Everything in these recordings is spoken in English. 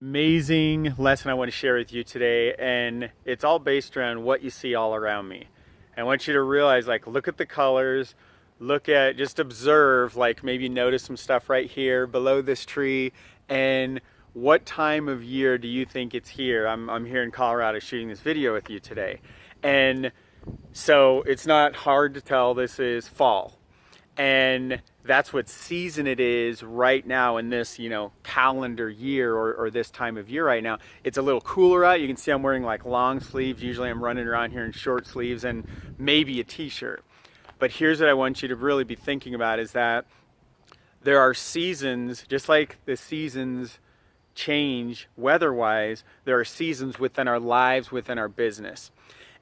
Amazing lesson I want to share with you today, and it's all based around what you see all around me. I want you to realize, like, look at the colors, just observe, like maybe notice some stuff right here below this tree, and what time of year do you think it's here? I'm here in Colorado shooting this video with you today. And so it's not hard to tell this is fall. And that's what season it is right now in this, calendar year or this time of year right now. It's a little cooler out. You can see I'm wearing like long sleeves. Usually I'm running around here in short sleeves and maybe a t-shirt. But here's what I want you to really be thinking about is that there are seasons, just like the seasons change weather-wise, there are seasons within our lives, within our business.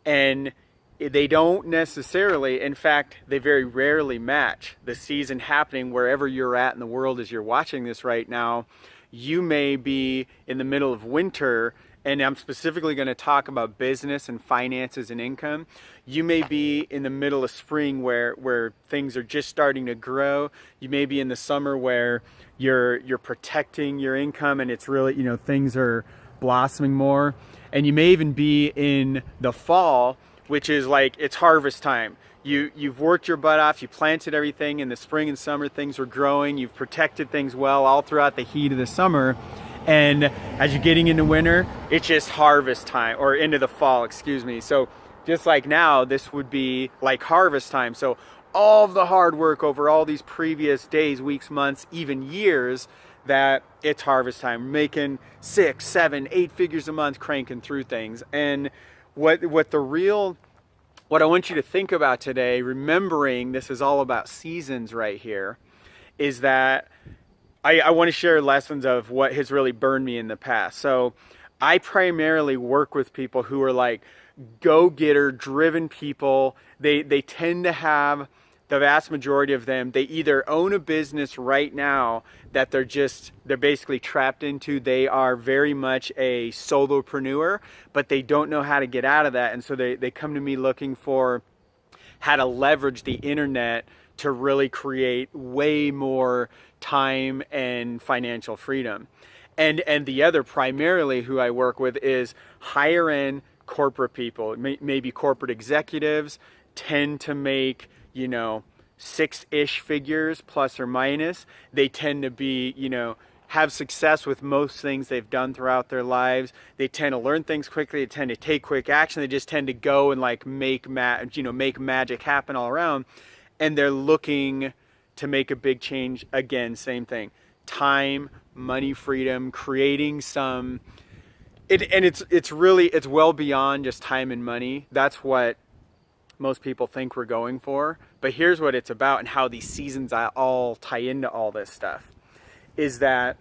And they don't necessarily, in fact, they very rarely match the season happening wherever you're at in the world as you're watching this right now. You may be in the middle of winter, and I'm specifically going to talk about business and finances and income. You may be in the middle of spring where things are just starting to grow. You may be in the summer where you're protecting your income and it's really, things are blossoming more. And you may even be in the fall, which is like it's harvest time. You've worked your butt off, you planted everything in the spring and summer, things were growing, you've protected things well all throughout the heat of the summer. And as you're getting into winter, it's just harvest time, or into the fall, excuse me. So just like now, this would be like harvest time. So all of the hard work over all these previous days, weeks, months, even years, that it's harvest time, making 6, 7, 8 figures a month, cranking through things. And what I want you to think about today, remembering this is all about seasons right here, is that I want to share lessons of what has really burned me in the past. So I primarily work with people who are like go-getter, driven people. They tend to have, the vast majority of them, they either own a business right now that they're basically trapped into. They are very much a solopreneur, but they don't know how to get out of that. And so they come to me looking for how to leverage the internet to really create way more time and financial freedom. And the other primarily who I work with is higher end corporate people, maybe corporate executives tend to make, 6-ish figures plus or minus. They tend to be, have success with most things they've done throughout their lives. They tend to learn things quickly. They tend to take quick action. They just tend to go and like make magic happen all around. And they're looking to make a big change. Again, same thing. Time, money, freedom, creating some, it's well beyond just time and money. That's what most people think we're going for. But here's what it's about and how these seasons all tie into all this stuff. Is that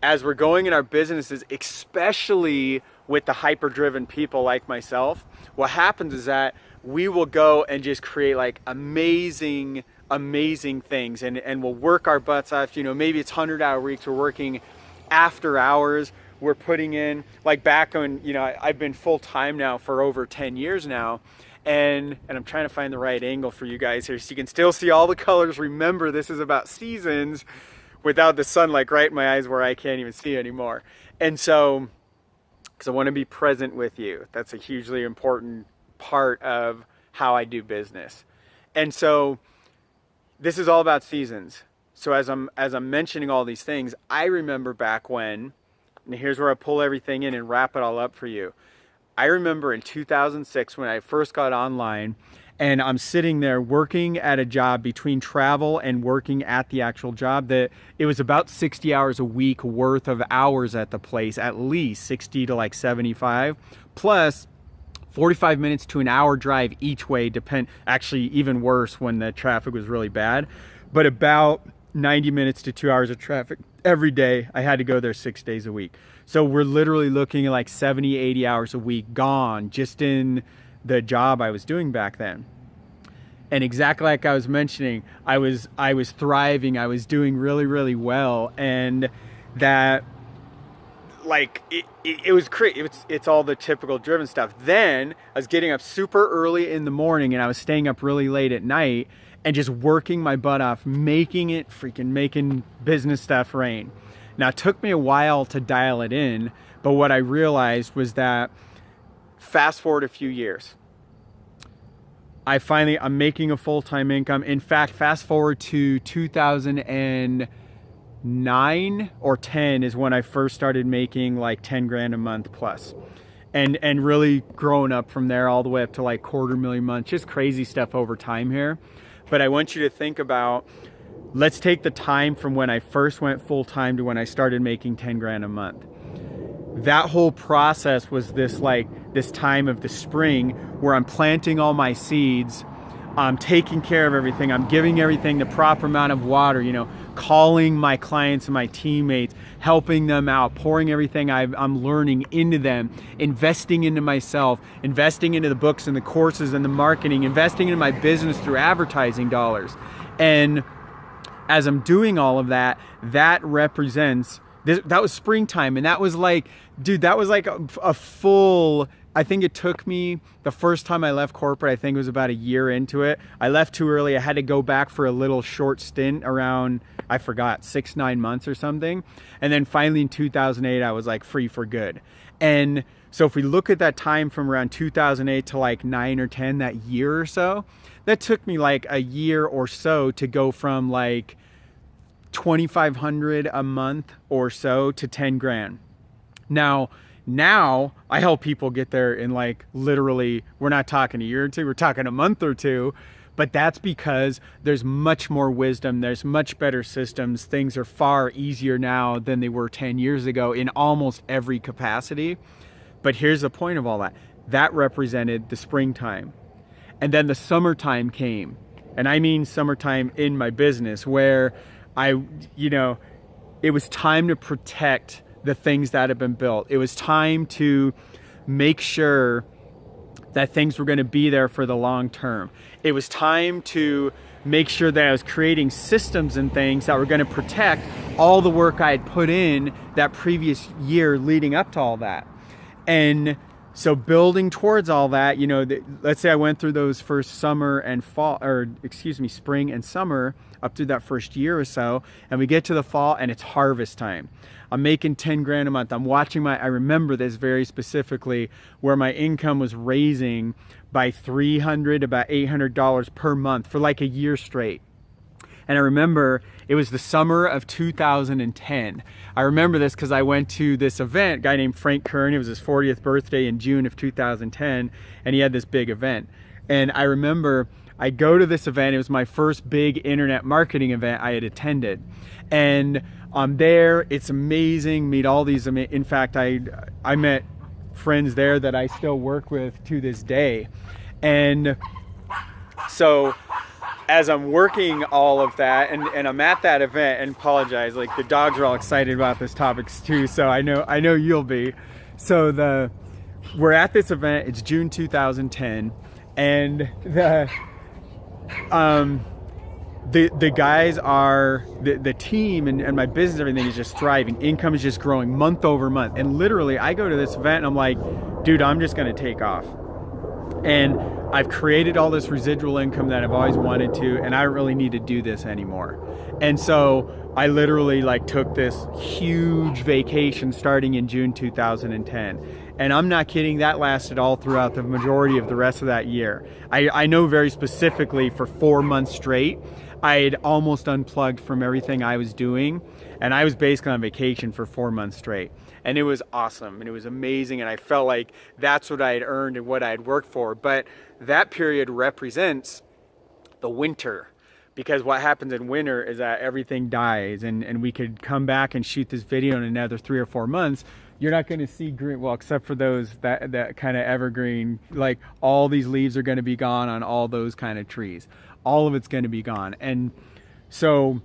as we're going in our businesses, especially with the hyper-driven people like myself, what happens is that we will go and just create like amazing things and we'll work our butts off. Maybe it's 100-hour weeks. We're working after hours. We're putting in, like back when, I've been full-time now for over 10 years now. And I'm trying to find the right angle for you guys here so you can still see all the colors. Remember, this is about seasons without the sunlight right in my eyes where I can't even see anymore. And so, because I want to be present with you. That's a hugely important part of how I do business. And so this is all about seasons. So as I'm mentioning all these things, I remember back when, and here's where I pull everything in and wrap it all up for you. I remember in 2006 when I first got online, and I'm sitting there working at a job between travel and working at the actual job, that it was about 60 hours a week worth of hours at the place, at least 60 to like 75, plus 45 minutes to an hour drive each way, actually even worse when the traffic was really bad, but about 90 minutes to 2 hours of traffic every day. I had to go there 6 days a week. So we're literally looking at like 70, 80 hours a week gone just in the job I was doing back then. And exactly like I was mentioning, I was thriving. I was doing really, really well. And that, like, it was crazy. It's all the typical driven stuff. Then I was getting up super early in the morning and I was staying up really late at night and just working my butt off, making business stuff rain. Now, it took me a while to dial it in, but what I realized was that fast forward a few years, I'm making a full-time income. In fact, fast forward to 2009 or 10 is when I first started making like 10 grand a month plus. And really growing up from there all the way up to like $250,000 a month, just crazy stuff over time here. But I want you to think about, let's take the time from when I first went full-time to when I started making 10 grand a month. That whole process was this time of the spring where I'm planting all my seeds, I'm taking care of everything, I'm giving everything the proper amount of water, calling my clients and my teammates, helping them out, pouring everything I'm learning into them, investing into myself, investing into the books and the courses and the marketing, investing into my business through advertising dollars. And as I'm doing all of that, that represents that was springtime, and that was like, dude, that was like a full, I think it took me, the first time I left corporate, I think it was about a year into it. I left too early. I had to go back for a little short stint around, I forgot, 6-9 months or something. And then finally in 2008, I was like free for good. And so if we look at that time from around 2008 to like 9 or 10, that year or so, that took me like a year or so to go from like $2,500 a month or so to 10 grand. Now I help people get there in like literally, we're not talking a year or two, we're talking a month or two, but that's because there's much more wisdom, there's much better systems, things are far easier now than they were 10 years ago in almost every capacity. But here's the point of all that. That represented the springtime. And then the summertime came, and I mean summertime in my business, where it was time to protect the things that have been built. It was time to make sure that things were going to be there for the long term. It was time to make sure that I was creating systems and things that were going to protect all the work I had put in that previous year leading up to all that. And so building towards all that, let's say I went through those first summer and spring and summer up through that first year or so, and we get to the fall and it's harvest time. I'm making 10 grand a month. I'm watching I remember this very specifically, where my income was raising by $300 to about $800 per month for like a year straight. And I remember it was the summer of 2010. I remember this because I went to this event, a guy named Frank Kern. It was his 40th birthday in June of 2010, and he had this big event. And I remember I go to this event. It was my first big internet marketing event I had attended. And I'm there. It's amazing. Meet all these. In fact, I met friends there that I still work with to this day. And so as I'm working all of that, and I'm at that event, and apologize, like the dogs are all excited about this topic too, so I know you'll be. So we're at this event, it's June 2010, and the guys are, the team and my business, everything is just thriving. Income is just growing month over month. And literally I go to this event and I'm like, dude, I'm just gonna take off. And I've created all this residual income that I've always wanted to, and I don't really need to do this anymore. And so I literally took this huge vacation starting in June 2010. And I'm not kidding, that lasted all throughout the majority of the rest of that year. I know very specifically for 4 months straight, I had almost unplugged from everything I was doing, and I was basically on vacation for 4 months straight. And it was awesome, and it was amazing, and I felt like that's what I had earned and what I had worked for. But that period represents the winter, because what happens in winter is that everything dies, and we could come back and shoot this video in another 3 or 4 months. You're not going to see green, well, except for those that kind of evergreen, like all these leaves are going to be gone on all those kind of trees. All of it's going to be gone. And so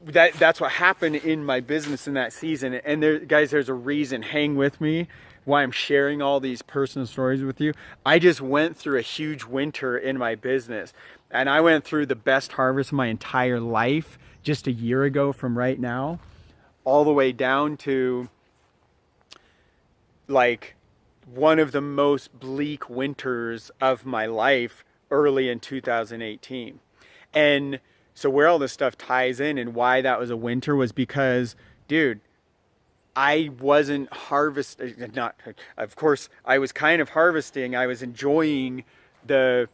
that's what happened in my business in that season. And guys, there's a reason, hang with me, why I'm sharing all these personal stories with you. I just went through a huge winter in my business, and I went through the best harvest of my entire life just a year ago from right now, all the way down to one of the most bleak winters of my life early in 2018. And So where all this stuff ties in and why that was a winter was because, dude, I wasn't harvesting, not, of course, I was kind of harvesting. I was enjoying the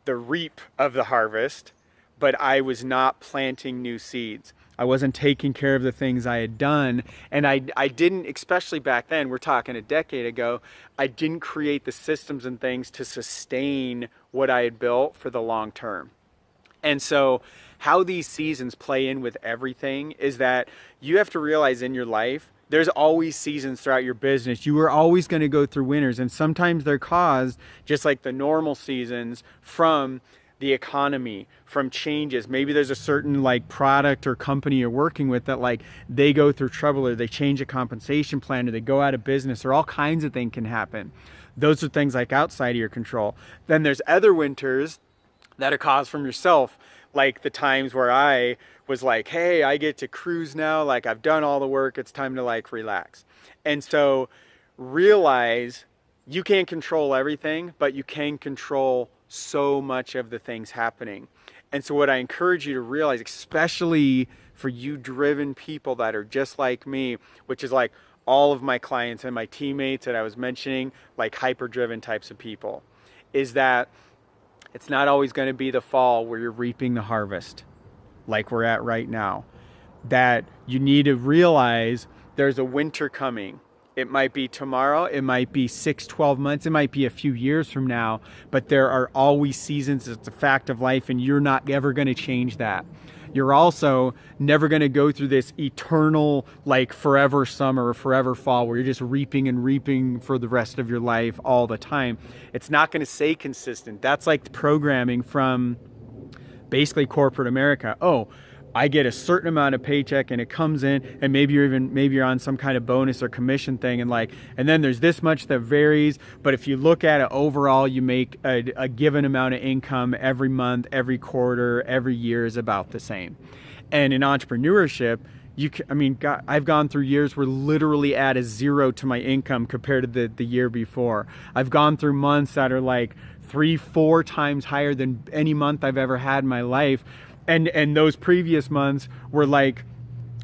reap of the harvest, but I was not planting new seeds. I wasn't taking care of the things I had done. And I didn't, especially back then, we're talking a decade ago, I didn't create the systems and things to sustain what I had built for the long term. And so how these seasons play in with everything is that you have to realize in your life, there's always seasons throughout your business. You are always going to go through winters, and sometimes they're caused, just like the normal seasons, from the economy, from changes. Maybe there's a certain like product or company you're working with that like they go through trouble, or they change a compensation plan, or they go out of business, or all kinds of things can happen. Those are things like outside of your control. Then there's other winters that are caused from yourself, like the times where I was like, hey, I get to cruise now, like I've done all the work, it's time to like relax. And so realize you can't control everything, but you can control so much of the things happening. And so what I encourage you to realize, especially for you driven people that are just like me, which is like all of my clients and my teammates that I was mentioning, like hyper driven types of people, is that it's not always going to be the fall where you're reaping the harvest like we're at right now. That you need to realize there's a winter coming. It might be tomorrow, it might be 6, 12 months, it might be a few years from now, but there are always seasons. It's a fact of life, and you're not ever going to change that. You're also never going to go through this eternal, like forever summer or forever fall where you're just reaping and reaping for the rest of your life all the time. It's not going to stay consistent. That's like the programming from basically corporate America. Oh, I get a certain amount of paycheck and it comes in, and maybe you're on some kind of bonus or commission thing, and then there's this much that varies. But if you look at it overall, you make a given amount of income every month, every quarter, every year is about the same. And in entrepreneurship, I've gone through years where literally add a zero to my income compared to the year before. I've gone through months that are like 3-4 times higher than any month I've ever had in my life. And those previous months were like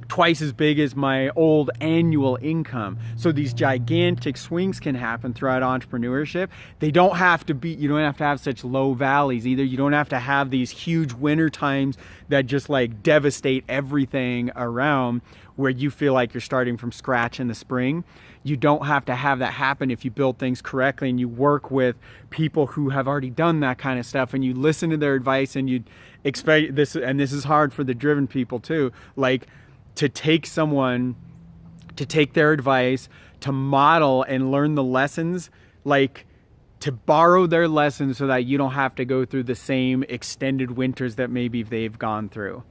twice as big as my old annual income. So these gigantic swings can happen throughout entrepreneurship. You don't have to have such low valleys either. You don't have to have these huge winter times that just like devastate everything around, where you feel like you're starting from scratch in the spring. You don't have to have that happen if you build things correctly and you work with people who have already done that kind of stuff, and you listen to their advice, and you expect this. And this is hard for the driven people too, like to take their advice, to model and learn the lessons, like to borrow their lessons so that you don't have to go through the same extended winters that maybe they've gone through.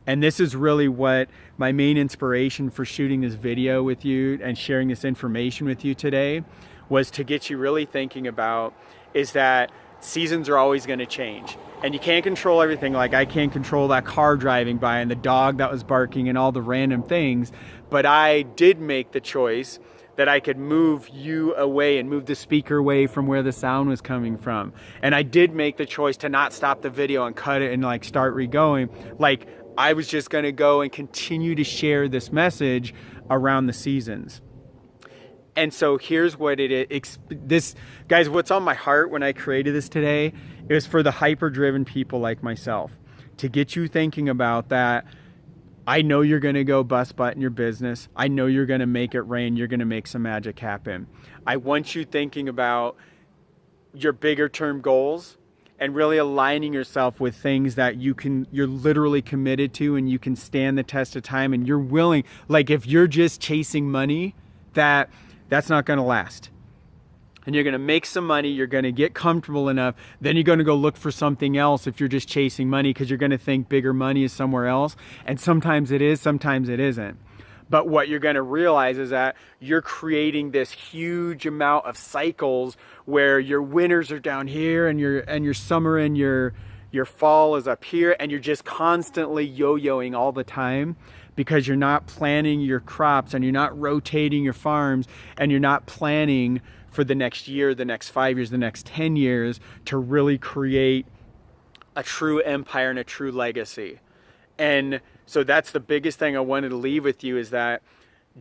And this is really what my main inspiration for shooting this video with you and sharing this information with you today was, to get you really thinking about, is that seasons are always going to change. And you can't control everything. Like I can't control that car driving by and the dog that was barking and all the random things. But I did make the choice that I could move you away and move the speaker away from where the sound was coming from. And I did make the choice to not stop the video and cut it and like start re-going. Like I was just going to go and continue to share this message around the seasons. And so here's what it is. This, guys, what's on my heart when I created this today is for the hyper-driven people like myself, to get you thinking about that. I know you're going to go bust butt in your business. I know you're going to make it rain. You're going to make some magic happen. I want you thinking about your bigger term goals and really aligning yourself with things that you're literally committed to, and you can stand the test of time, and you're willing. Like if you're just chasing money, that's not going to last. And you're going to make some money, you're going to get comfortable enough, then you're going to go look for something else if you're just chasing money, because you're going to think bigger money is somewhere else. And sometimes it is, sometimes it isn't. But what you're going to realize is that you're creating this huge amount of cycles where your winters are down here and your summer and your fall is up here, and you're just constantly yo-yoing all the time, because you're not planning your crops, and you're not rotating your farms, and you're not planning for the next year, the next 5 years, the next 10 years to really create a true empire and a true legacy. And so that's the biggest thing I wanted to leave with you, is that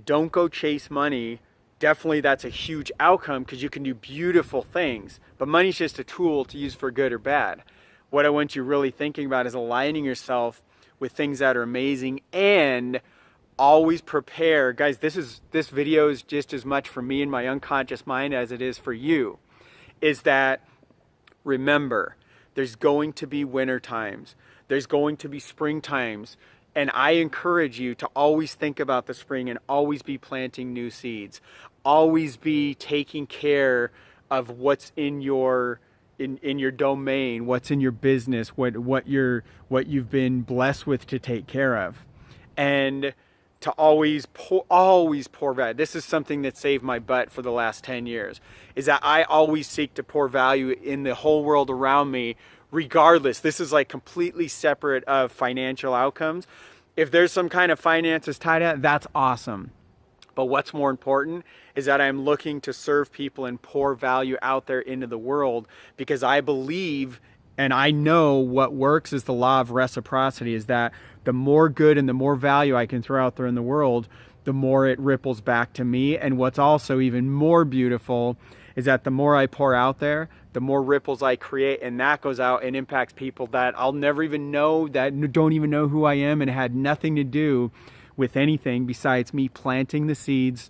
don't go chase money. Definitely that's a huge outcome because you can do beautiful things, but money's just a tool to use for good or bad. What I want you really thinking about is aligning yourself with things that are amazing, and always prepare. Guys, this video is just as much for me and my unconscious mind as it is for you. Is that, remember, there's going to be winter times. There's going to be spring times. And I encourage you to always think about the spring and always be planting new seeds. Always be taking care of what's in your domain, what's in your business, what you've been blessed with to take care of. And to always pour value. This is something that saved my butt for the last 10 years, is that I always seek to pour value in the whole world around me, regardless. This is like completely separate of financial outcomes. If there's some kind of finances tied up, that's awesome. But what's more important is that I'm looking to serve people and pour value out there into the world, because I believe and I know what works is the law of reciprocity, is that the more good and the more value I can throw out there in the world, the more it ripples back to me. And what's also even more beautiful is that the more I pour out there, the more ripples I create, and that goes out and impacts people that I'll never even know, that don't even know who I am, and had nothing to do with anything besides me planting the seeds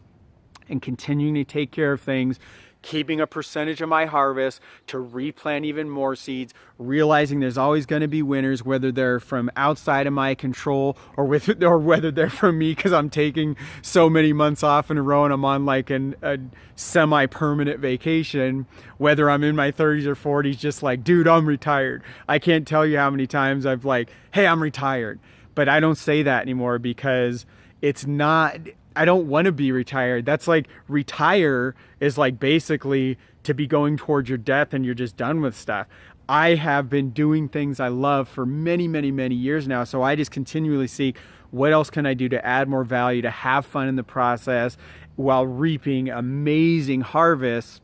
and continuing to take care of things, keeping a percentage of my harvest to replant even more seeds, realizing there's always going to be winners, whether they're from outside of my control or whether they're from me because I'm taking so many months off in a row and I'm on like a semi-permanent vacation, whether I'm in my 30s or 40s, just like, dude, I'm retired. I can't tell you how many times I've like, hey, I'm retired. But I don't say that anymore because it's not... I don't want to be retired. That's like, retire is like basically to be going towards your death and you're just done with stuff. I have been doing things I love for many, many, many years now. So I just continually seek, what else can I do to add more value, to have fun in the process while reaping amazing harvests,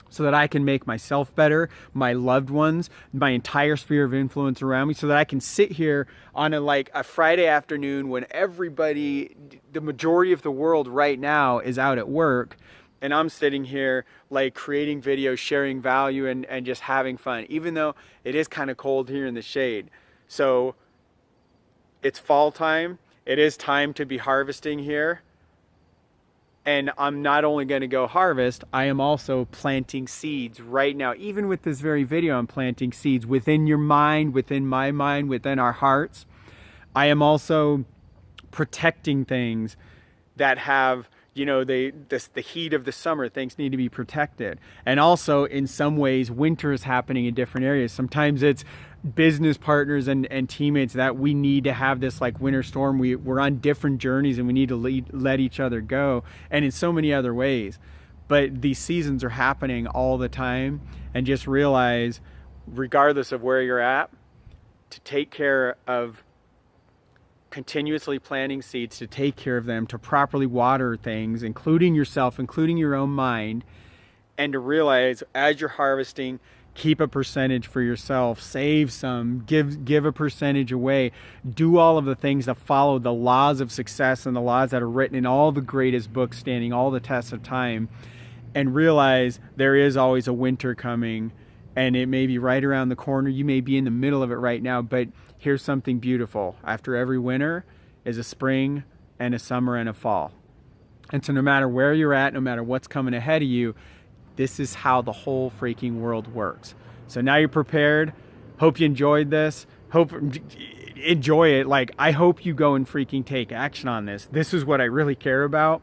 so that I can make myself better, my loved ones, my entire sphere of influence around me, so that I can sit here on a Friday afternoon when everybody, the majority of the world right now is out at work, and I'm sitting here like creating videos, sharing value, and just having fun, even though it is kind of cold here in the shade. So it's fall time. It is time to be harvesting here. And I'm not only going to go harvest, I am also planting seeds right now. Even with this very video, I'm planting seeds within your mind, within my mind, within our hearts. I am also protecting things that have, you know, the heat of the summer. Things need to be protected. And also, in some ways, winter is happening in different areas. Sometimes it's business partners and teammates that we need to have this like winter storm. We're on different journeys and we need to let each other go, and in so many other ways. But these seasons are happening all the time, and just realize, regardless of where you're at, to take care of continuously planting seeds, to take care of them, to properly water things, including yourself, including your own mind, and to realize as you're harvesting, keep a percentage for yourself, save some, give a percentage away, do all of the things that follow the laws of success and the laws that are written in all the greatest books standing all the tests of time, and realize there is always a winter coming, and it may be right around the corner. You may be in the middle of it right now, but here's something beautiful. After every winter is a spring and a summer and a fall. And so no matter where you're at, no matter what's coming ahead of you, this is how the whole freaking world works. So now you're prepared. Hope you enjoyed this. Enjoy it. Like, I hope you go and freaking take action on this. This is what I really care about.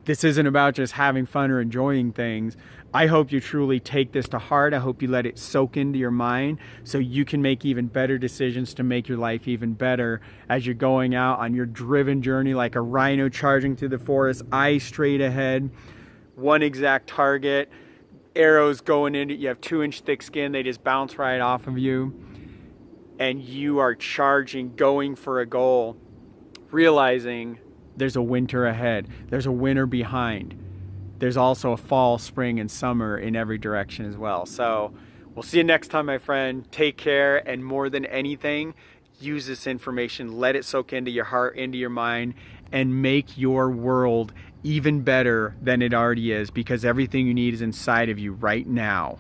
This isn't about just having fun or enjoying things. I hope you truly take this to heart. I hope you let it soak into your mind so you can make even better decisions to make your life even better as you're going out on your driven journey like a rhino charging through the forest, eyes straight ahead, one exact target. Arrows going in it, you have 2-inch thick skin, they just bounce right off of you, and you are charging, going for a goal, realizing there's a winter ahead, there's a winter behind, there's also a fall, spring, and summer in every direction as well. So we'll see you next time, my friend. Take care, and more than anything, use this information, let it soak into your heart, into your mind, and make your world even better than it already is, because everything you need is inside of you right now.